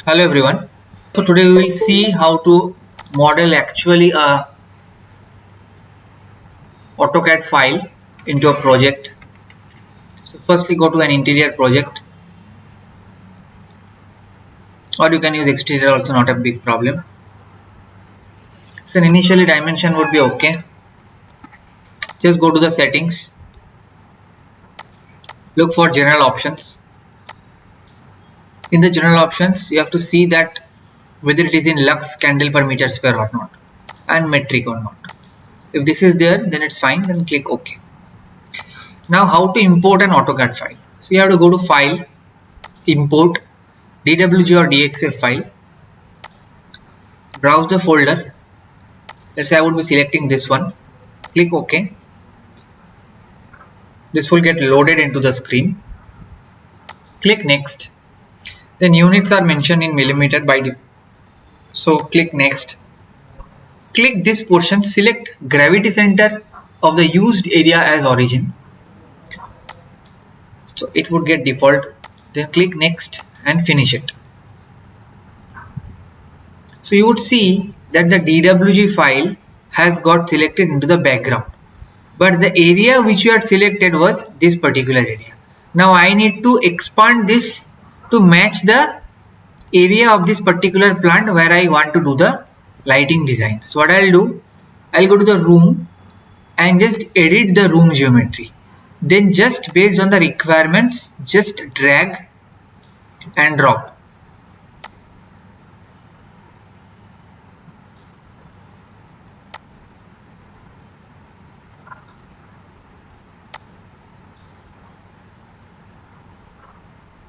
Hello everyone. So today we will see how to model actually a AutoCAD file into a project. So firstly go to an interior project, or you can use exterior also, not a big problem. So initially dimension would be okay. Just go to the settings, look for general options. In the general options you have to see that whether it is in lux candle per meter square or not, and metric or not. If this is there, then it's fine, then click OK. Now how to import an AutoCAD file? So you have to go to file, import DWG or DXF file, browse the folder. Let's say I would be selecting this one, click OK. This will get loaded into the screen. Click next. Then units are mentioned in millimeter by default, so click next. Click this portion, select gravity center of the used area as origin, so it would get default. Then click next and finish it. So you would see that the DWG file has got selected into the background, but the area which you had selected was this particular area. Now I need to expand this to match the area of this particular plant where I want to do the lighting design. So what I'll do, I'll go to the room and just edit the room geometry. Then just based on the requirements, just drag and drop.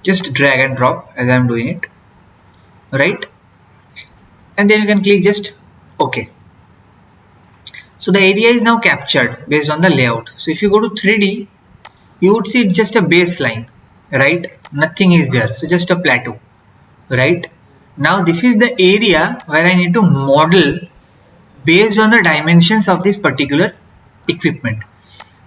Just drag and drop as I'm doing it, right? And then you can click just OK. So the area is now captured based on the layout. So if you go to 3D, you would see just a baseline, right? Nothing is there, so just a plateau, right? Now this is the area where I need to model based on the dimensions of this particular equipment.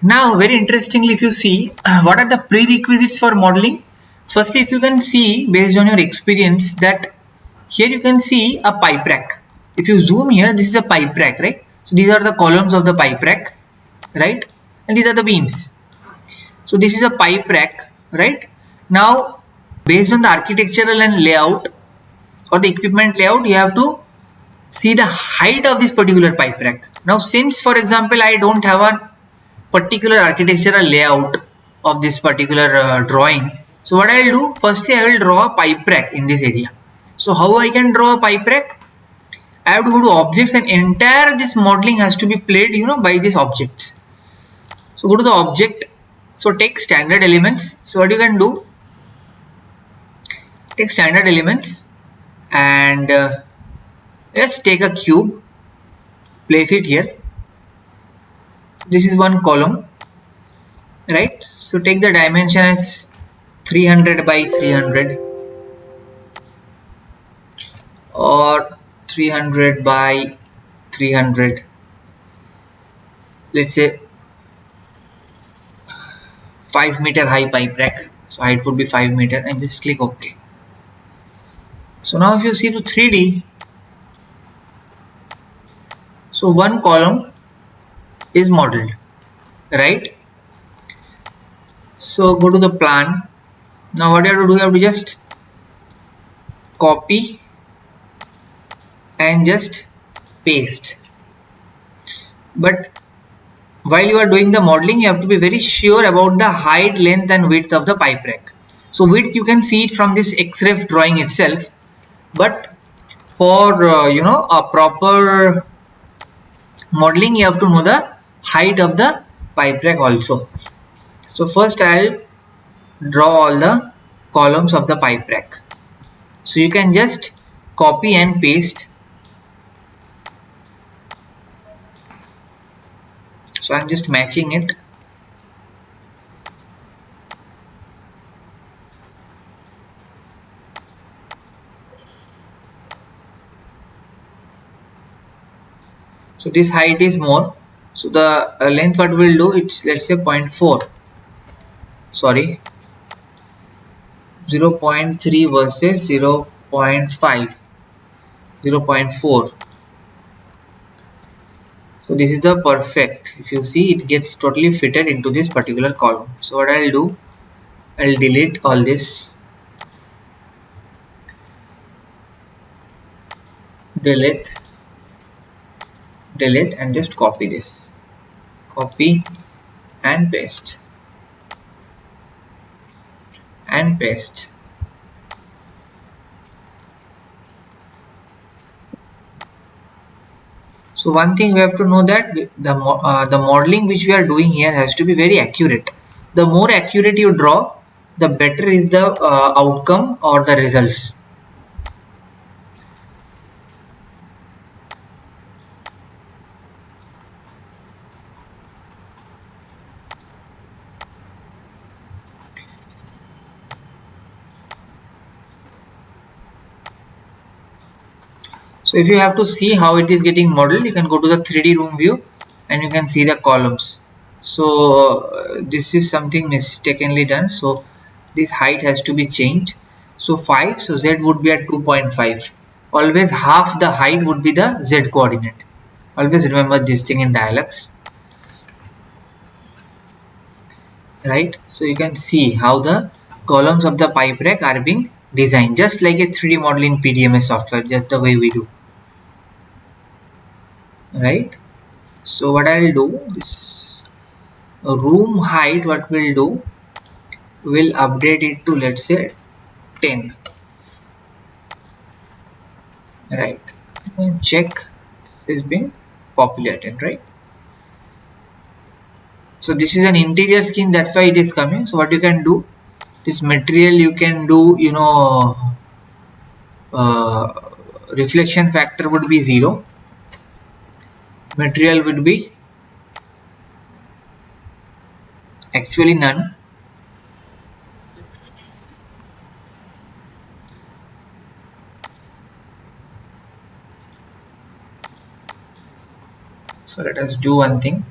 Now very interestingly, if you see what are the prerequisites for modeling. Firstly, if you can see based on your experience that here you can see a pipe rack. If you zoom here, this is a pipe rack, right? So these are the columns of the pipe rack, right? And these are the beams. So this is a pipe rack, right? Now based on the architectural and layout or the equipment layout, you have to see the height of this particular pipe rack. Now since for example I don't have a particular architectural layout of this particular drawing, so what I will do, firstly I will draw a pipe rack in this area. So how I can draw a pipe rack? I have to go to objects, and entire this modeling has to be played by these objects. So go to the object, so take standard elements. So what you can do, take standard elements and just take a cube, place it here. This is one column, right? So take the dimension as 300 by 300 or 300 by 300, let's say 5 meter high pipe rack, so height would be 5 meter, and just click OK. So now if you see to 3D, so one column is modeled, right? So go to the plan. Now what you have to do, you have to just copy and just paste. But while you are doing the modeling, you have to be very sure about the height, length and width of the pipe rack. So width you can see it from this XREF drawing itself, but for a proper modeling, you have to know the height of the pipe rack also. So first I'll draw all the columns of the pipe rack. So you can just copy and paste. So I'm just matching it. So this height is more, so the length what we'll do, it's let's say 0.4, sorry 0.3 versus 0 0.5, 0.4. So this is the perfect. If you see, it gets totally fitted into this particular column. So what I'll do, I'll delete all this, delete, delete, and just copy this, copy and paste, and paste. So one thing we have to know that the modeling which we are doing here has to be very accurate. The more accurate you draw, the better is the outcome or the results. So if you have to see how it is getting modeled, you can go to the 3D room view and you can see the columns. So this is something mistakenly done. So this height has to be changed. So 5, so Z would be at 2.5. Always half the height would be the Z coordinate. Always remember this thing in dialects. Right, so you can see how the columns of the pipe rack are being designed just like a 3D model in PDMS software, just the way we do. Right, so what I'll do is room height, what we'll do, we'll update it to, let's say, 10. Right, and check this is being populated. Right, so this is an interior skin, that's why it is coming. So what you can do, this material you can do, uh, reflection factor would be 0, material would be actually none. So let us do one thing,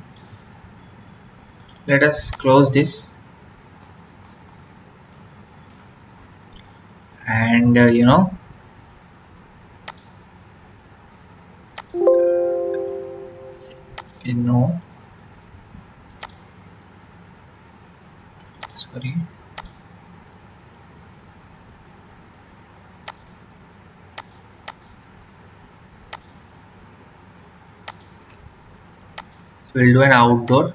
let us close this, and no, sorry, we'll do an outdoor.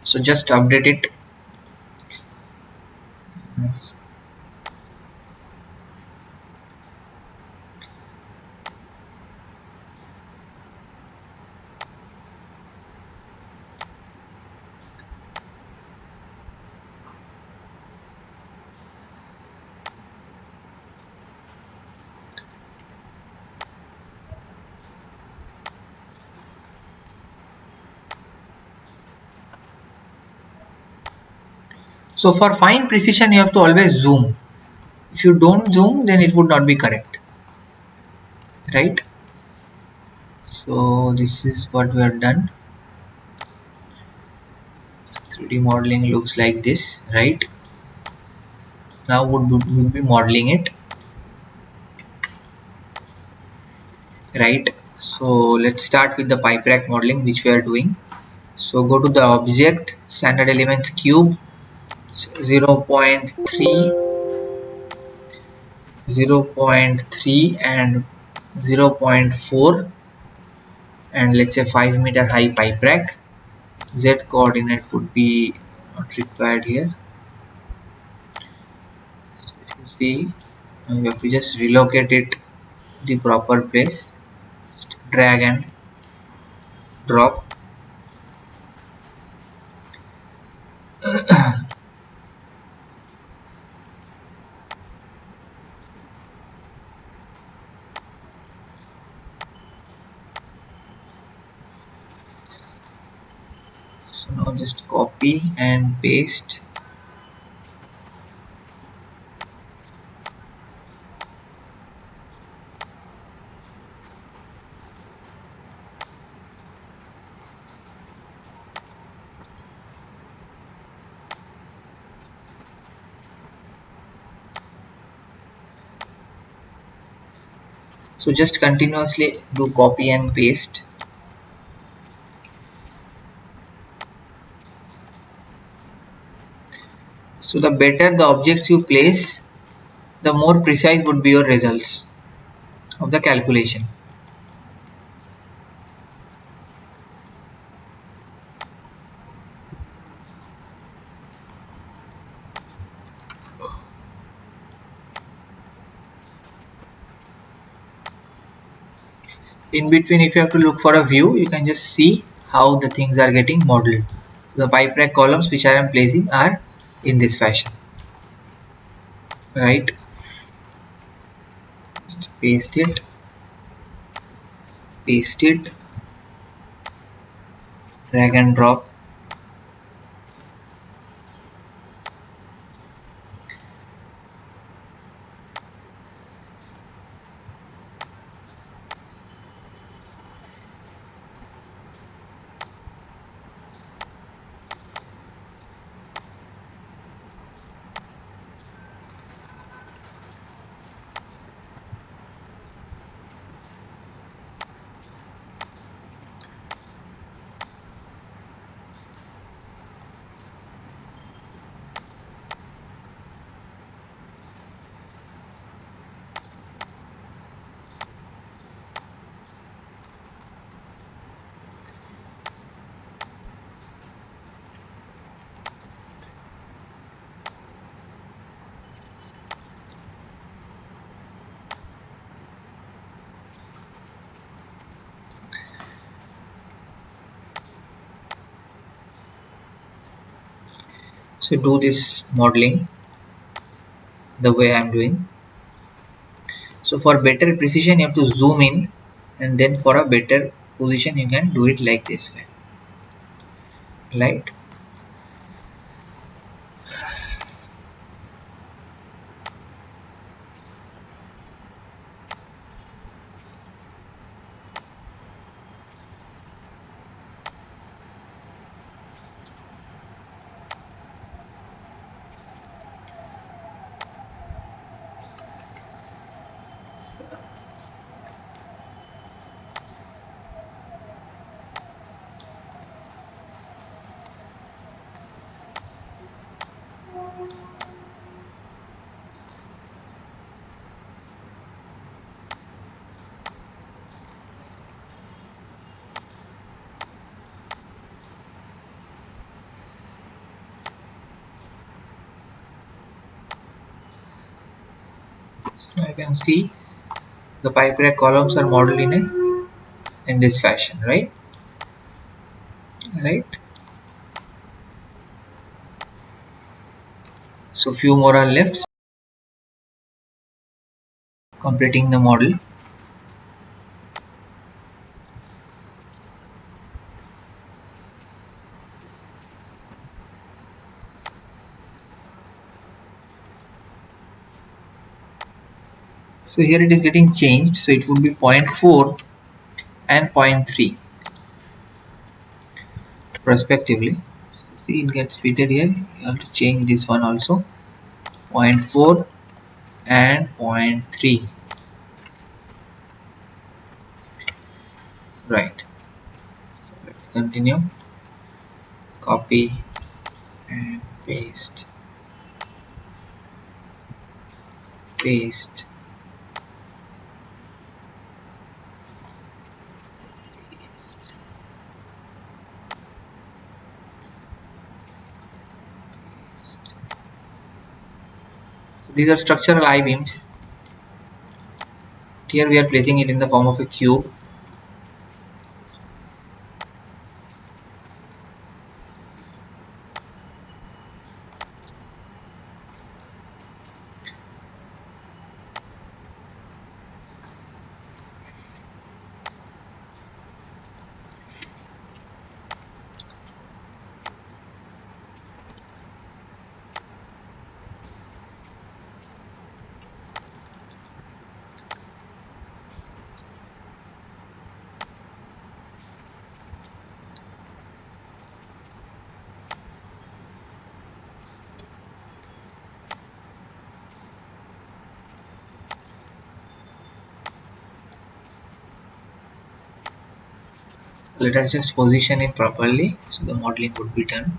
So just update it. So for fine precision you have to always zoom. If you don't zoom, then it would not be correct. Right, so this is what we have done. 3D modeling looks like this. Right, now would be modeling it. Right, so let's start with the pipe rack modeling which we are doing. So go to the object, standard elements cube, 0.3, 0.3 and 0.4, and let's say 5-meter high pipe rack. Z coordinate would be not required here. So if you see, you have to just relocate it the proper place, just drag and drop. So now just copy and paste. So just continuously do copy and paste. So the better the objects you place, the more precise would be your results of the calculation. In between, if you have to look for a view, you can just see how the things are getting modeled. The pipe rack columns which I am placing are in this fashion, right? Just paste it, drag and drop. So do this modeling the way I am doing. So for better precision, you have to zoom in, and then for a better position, you can do it like this way, right? So I can see the pipe rack columns are modeled in this fashion, right? Right. So few more are left, completing the model. So here it is getting changed. So it would be 0.4 and zero point 0.3 respectively. So see, it gets fitted here. You have to change this one also. 0.4 and zero point 0.3. Right. So let's continue. Copy and paste. Paste. So these are structural I-beams. Here we are placing it in the form of a cube. Let us just position it properly so the modeling would be done.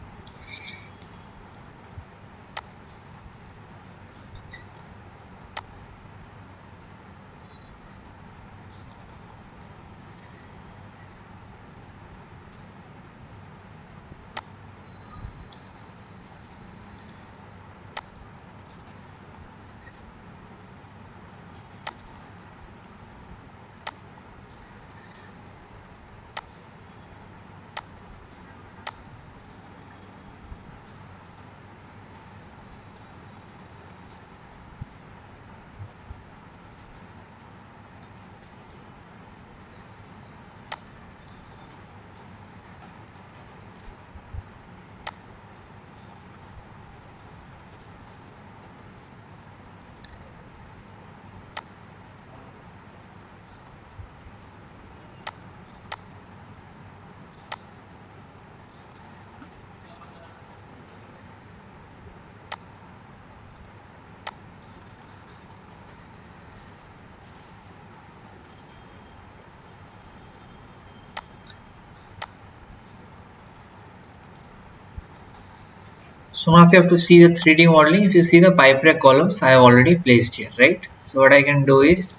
So now if you have to see the 3D modeling, if you see the pipe rack columns I have already placed here, right? So what I can do is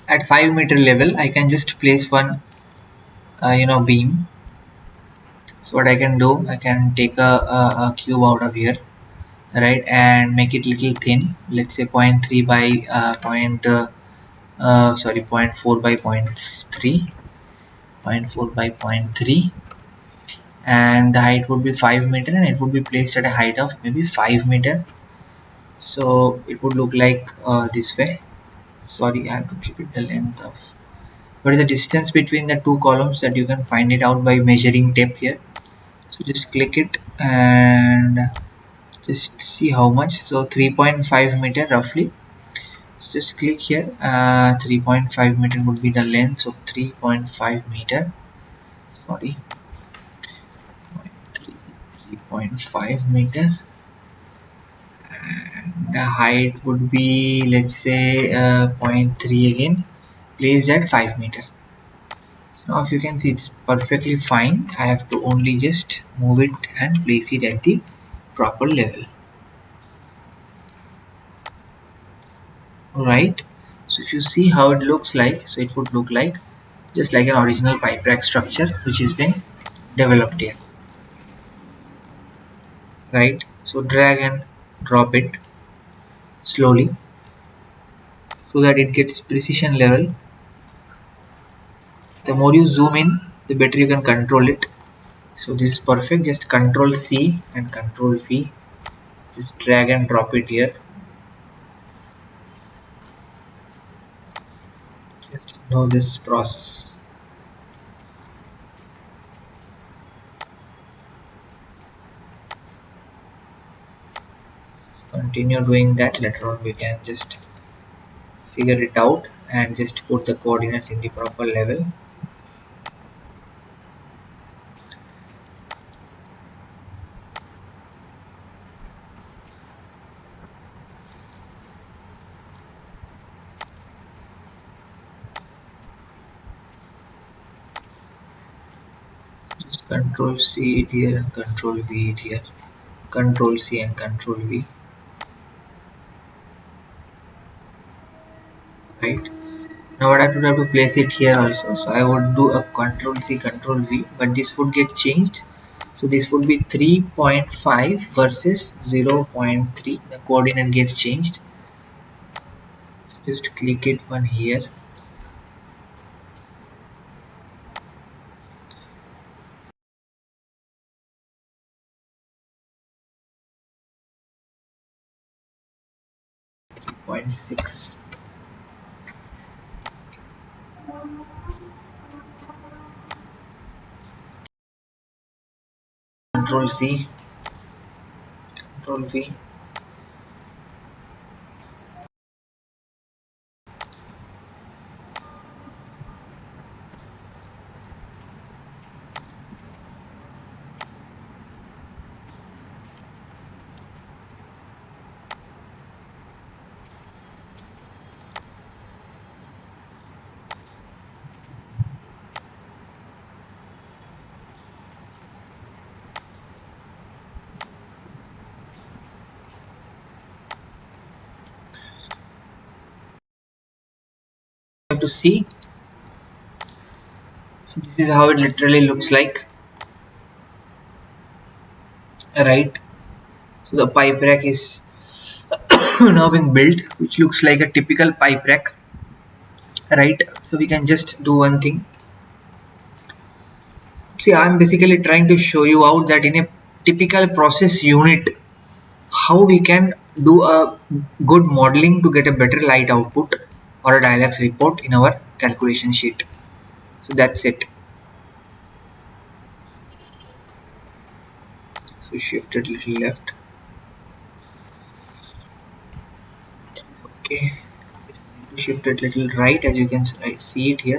at 5 meter level I can just place one beam. So what I can do, I can take a cube out of here, right, and make it little thin, let's say 0.3 by zero point 0.4 by 0.3, 0.4 by zero point 0.3, and the height would be 5 meter and it would be placed at a height of maybe 5 meter. So it would look like this way. Sorry, I have to keep it the length of what is the distance between the two columns, that you can find it out by measuring tape here. So just click it and just see how much. So 3.5 meter roughly. So just click here. 3.5 meter would be the length. So 3.5 meter, sorry, 3.5 meter, and the height would be, let's say, zero point 0.3 again, placed at 5 meter. Now if you can see, it's perfectly fine. I have to only just move it and place it at the proper level. Right, so if you see how it looks like, so it would look like just like an original pipe rack structure which has been developed here, right? So drag and drop it slowly so that it gets precision level. The more you zoom in, the better you can control it. So this is perfect. Just control C and control V, just drag and drop it here. Just know this process. Continue doing that. Later on we can just figure it out and just put the coordinates in the proper level. Just control C it here and control V it here. Control C and control V. Right. Now what I would have to place it here also. So I would do a control C, control V, but this would get changed. So this would be 3.5 versus 0.3. The coordinate gets changed. So just click it one here. Point 6. Control C, control V. going to see. So this is how it literally looks like, right? So the pipe rack is now being built, which looks like a typical pipe rack, right? So we can just do one thing. See, I'm basically trying to show you out that in a typical process unit, how we can do a good modeling to get a better light output or a diallax report in our calculation sheet. So that's it. So shift it a little left. Okay. Shift it a little right, as you can see it here.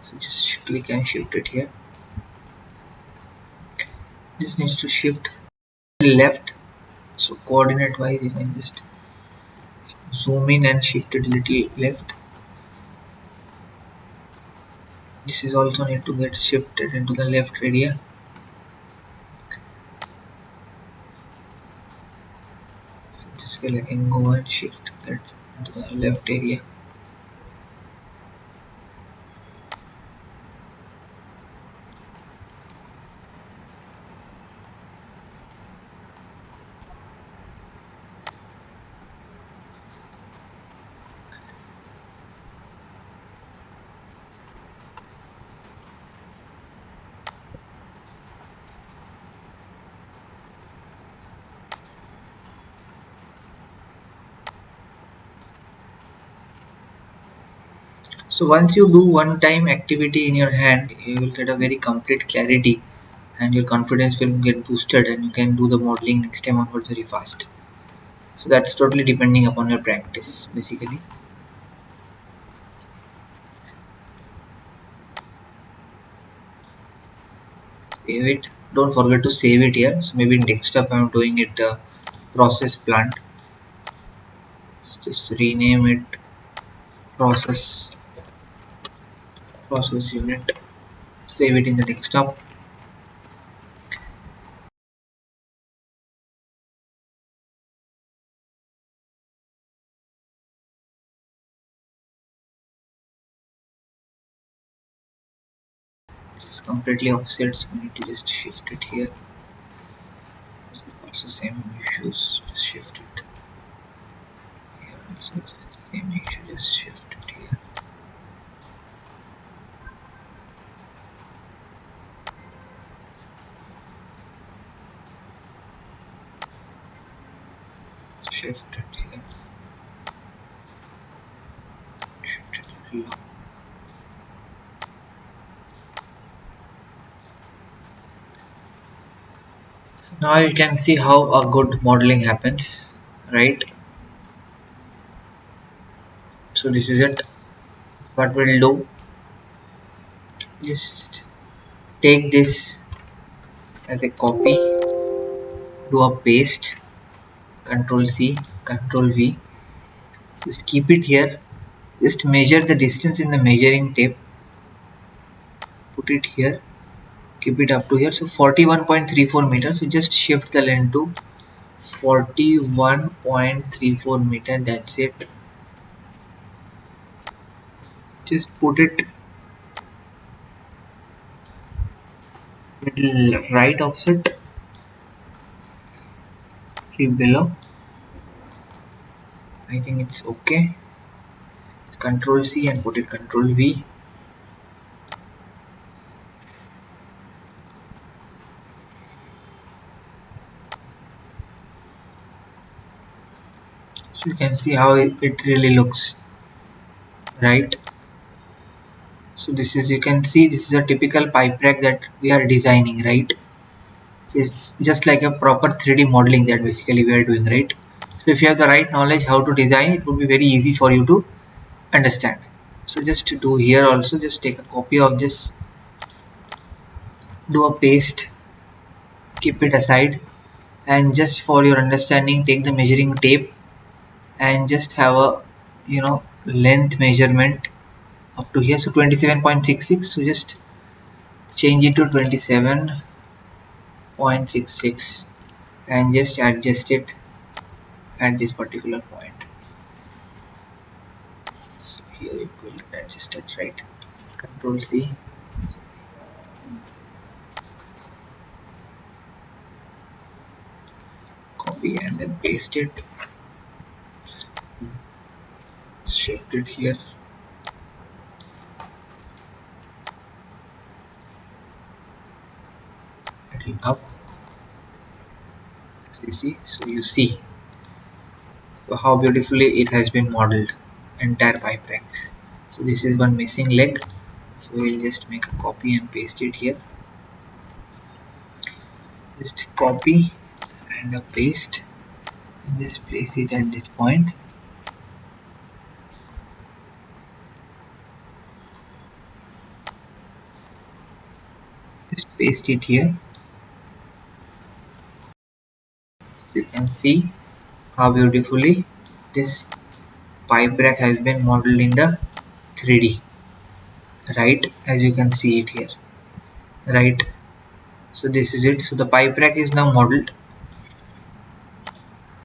So just click and shift it here. This needs to shift left. So coordinate wise, you can just zoom in and shift it a little left. This is also need to get shifted into the left area. So this way I can go and shift that into the left area. So once you do one time activity in your hand, you will get a very complete clarity and your confidence will get boosted and you can do the modeling next time onwards very fast. So that's totally depending upon your practice basically. Save it. Don't forget to save it here. So maybe in desktop I'm doing it process plant. So just rename it process unit. Save it in the desktop. This is completely offset, so we need to just shift it here. This is also same issues, just shift it here. Also it's the same issue, just shift it here. Shift it here. Shift it here. Now you can see how a good modeling happens, right? So this is it. What we'll do, just take this as a copy, do a paste, Control C, Control V, just keep it here, just measure the distance in the measuring tape, put it here, keep it up to here. So 41.34 meters, so just shift the length to 41.34 meter, that's it. Just put it middle right offset, flip below. I think it's okay. It's Control C and put it Control V. So you can see how it really looks, right? So this is, you can see this is a typical pipe rack that we are designing, right? So it's just like a proper 3D modeling that basically we are doing, right? So if you have the right knowledge how to design, it would be very easy for you to understand. So just to do here also, just take a copy of this, do a paste, keep it aside, and just for your understanding take the measuring tape and just have a length measurement up to here. So 27.66, so just change it to 27.66 and just adjust it at this particular point. So here it will get adjusted, right? Control C, copy and then paste it, shift it here, little up. So you see, so how beautifully it has been modeled, entire pipe racks. So this is one missing leg, so we'll just make a copy and paste it here. Just copy and a paste and just place it at this point. Just paste it here. So you can see how beautifully this pipe rack has been modeled in the 3D, right? As you can see it here, right? So this is it. So the pipe rack is now modeled.